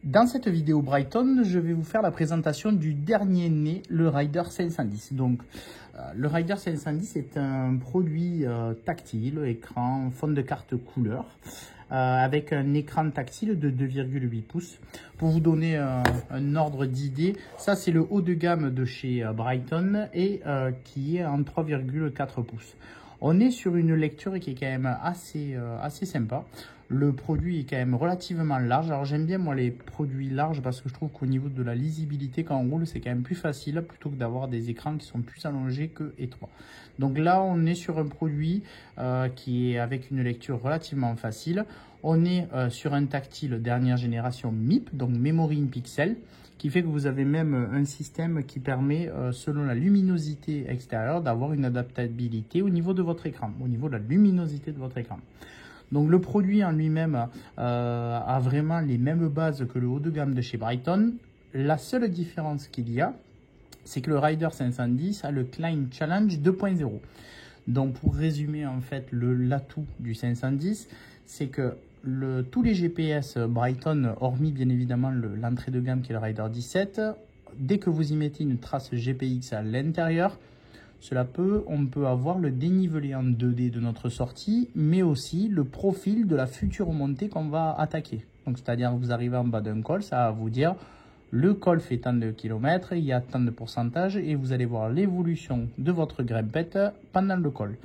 Dans cette vidéo Brighton, je vais vous faire la présentation du dernier né, le Rider 510. Donc, le Rider 510 est un produit tactile, écran, fond de carte couleur, avec un écran tactile de 2,8 pouces. Pour vous donner un ordre d'idée, ça c'est le haut de gamme de chez Brighton et qui est en 3,4 pouces. On est sur une lecture qui est quand même assez sympa. Le produit est quand même relativement large. Alors j'aime bien moi les produits larges parce que je trouve qu'au niveau de la lisibilité quand on roule c'est quand même plus facile plutôt que d'avoir des écrans qui sont plus allongés que étroits. Donc là on est sur un produit qui est avec une lecture relativement facile. On est sur un tactile dernière génération MIP, donc Memory in Pixel, qui fait que vous avez même un système qui permet, selon la luminosité extérieure, d'avoir une adaptabilité au niveau de votre écran, au niveau de la luminosité de votre écran. Donc le produit en lui-même a vraiment les mêmes bases que le haut de gamme de chez Brighton. La seule différence qu'il y a, c'est que le Rider 510 a le Climb Challenge 2.0. Donc pour résumer en fait l'atout du 510, c'est que tous les GPS Brighton, hormis bien évidemment l'entrée de gamme qui est le Rider 17, dès que vous y mettez une trace GPX à l'intérieur, on peut avoir le dénivelé en 2D de notre sortie, mais aussi le profil de la future montée qu'on va attaquer. Donc c'est-à-dire que vous arrivez en bas d'un col, ça va vous dire le col fait tant de kilomètres, il y a tant de pourcentage, et vous allez voir l'évolution de votre grimpette pendant le col.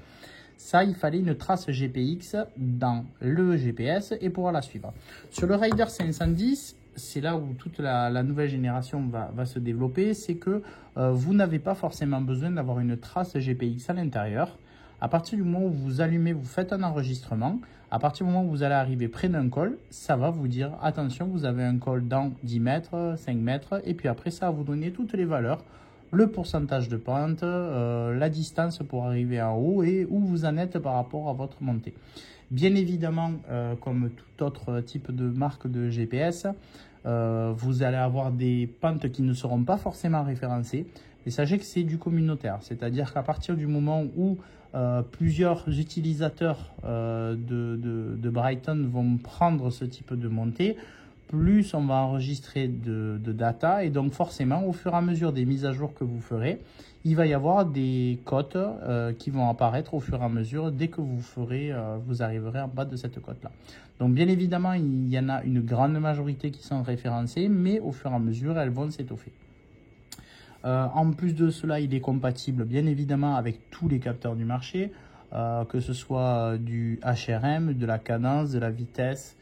Ça, il fallait une trace GPX dans le GPS et pouvoir la suivre. Sur le Rider 510, c'est là où toute la nouvelle génération va se développer, c'est que vous n'avez pas forcément besoin d'avoir une trace GPX à l'intérieur. À partir du moment où vous allumez, vous faites un enregistrement, à partir du moment où vous allez arriver près d'un col, ça va vous dire attention, vous avez un col dans 10 mètres, 5 mètres, et puis après ça va vous donner toutes les valeurs, le pourcentage de pente, la distance pour arriver en haut et où vous en êtes par rapport à votre montée. Bien évidemment, comme tout autre type de marque de GPS, vous allez avoir des pentes qui ne seront pas forcément référencées. Et sachez que c'est du communautaire, c'est-à-dire qu'à partir du moment où plusieurs utilisateurs de Brighton vont prendre ce type de montée, plus on va enregistrer de data, et donc forcément au fur et à mesure des mises à jour que vous ferez, il va y avoir des cotes qui vont apparaître au fur et à mesure dès que vous arriverez en bas de cette cote là. Donc bien évidemment il y en a une grande majorité qui sont référencées, mais au fur et à mesure elles vont s'étoffer. En plus de cela, il est compatible bien évidemment avec tous les capteurs du marché, que ce soit du HRM, de la cadence, de la vitesse,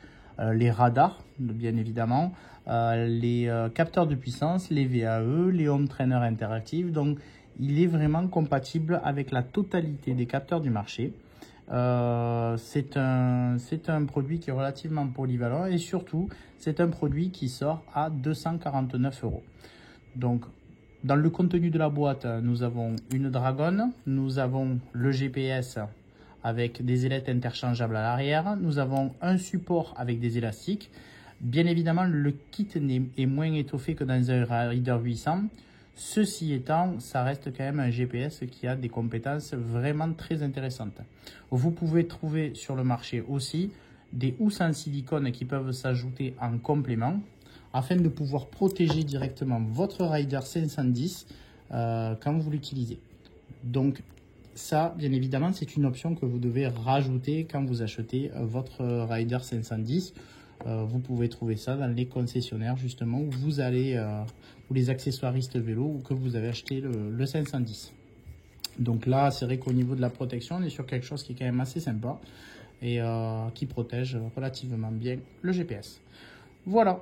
les radars bien évidemment, les capteurs de puissance, les VAE, les home trainer interactifs. Donc il est vraiment compatible avec la totalité des capteurs du marché. C'est un produit qui est relativement polyvalent et surtout c'est un produit qui sort à 249 €. Donc dans le contenu de la boîte, nous avons une Dragon, nous avons le GPS avec des ailettes interchangeables à l'arrière, nous avons un support avec des élastiques. Bien évidemment, le kit est moins étoffé que dans un Rider 800. Ceci étant, ça reste quand même un GPS qui a des compétences vraiment très intéressantes. Vous pouvez trouver sur le marché aussi des housses en silicone qui peuvent s'ajouter en complément, afin de pouvoir protéger directement votre Rider 510 quand vous l'utilisez. Donc ça, bien évidemment, c'est une option que vous devez rajouter quand vous achetez votre Rider 510. Vous pouvez trouver ça dans les concessionnaires justement où vous allez, ou les accessoiristes vélo, ou que vous avez acheté le 510. Donc là, c'est vrai qu'au niveau de la protection, on est sur quelque chose qui est quand même assez sympa et qui protège relativement bien le GPS. Voilà.